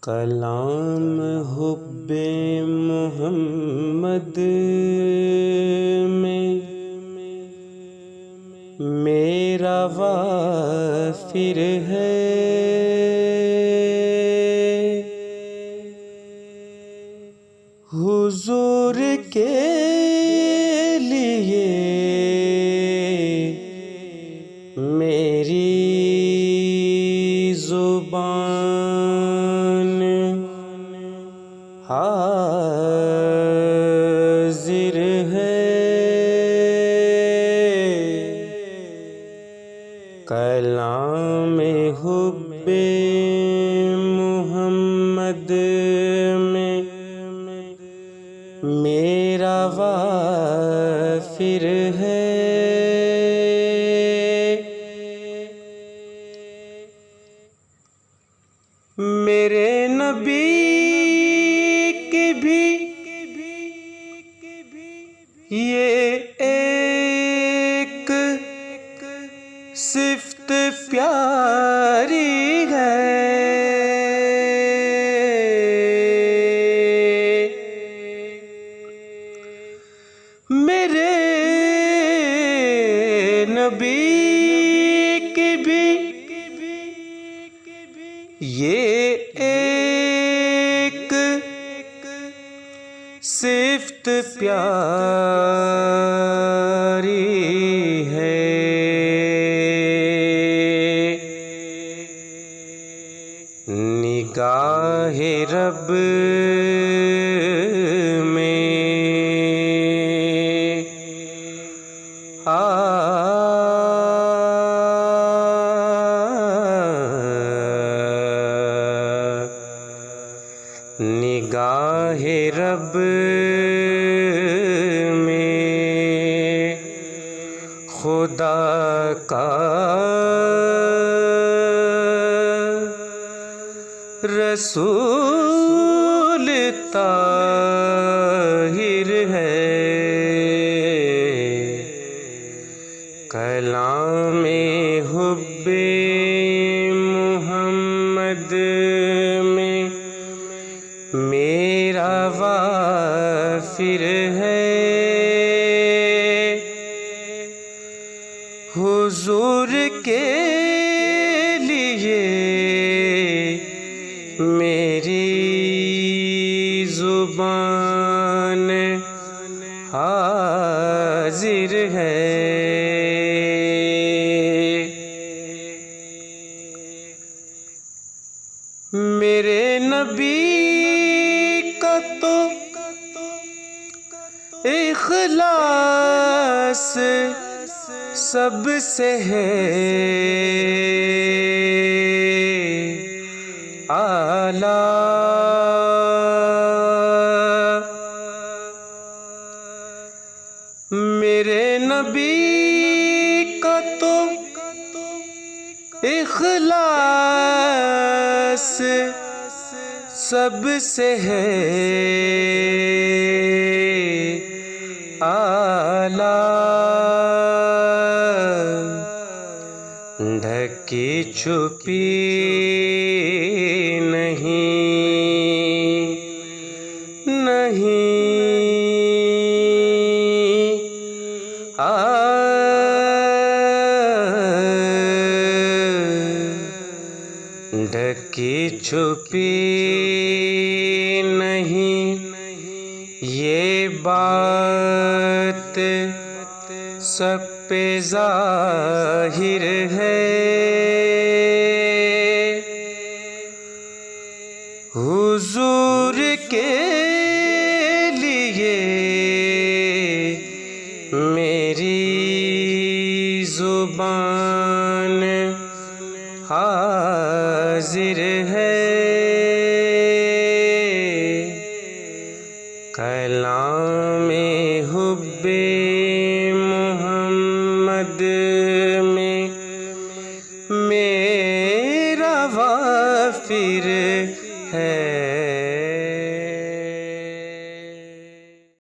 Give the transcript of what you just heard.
کلام حب محمد میں میرا وافر ہے، حضور کے لیے میری زبان حاضر ہے، کلام حب محمد میں میرا وافر ہے، میرے نبی کی بھی یہ ایک صفت پیاری ہے، میرے نبی کی بھی یہ ایک صفت پیاری ہے، نگاہ رب میں نگاہ رب میں خدا کا رسول طاہر ہے، کلام حب محمد میں میرا وافر ہے، حضور کے لیے میری زبان حاضر ہے، میرے نبی کا تو اخلاص سب سے ہے اعلیٰ، میرے نبی کا تو اخلاص سب سے ہے اعلیٰ، ڈھکی چھپی نہیں ڈھکی چھپی نہیں، یہ بات سب پہ ظاہر ہے، حضور کے لیے میری زبان حاضر ہے، کلام حب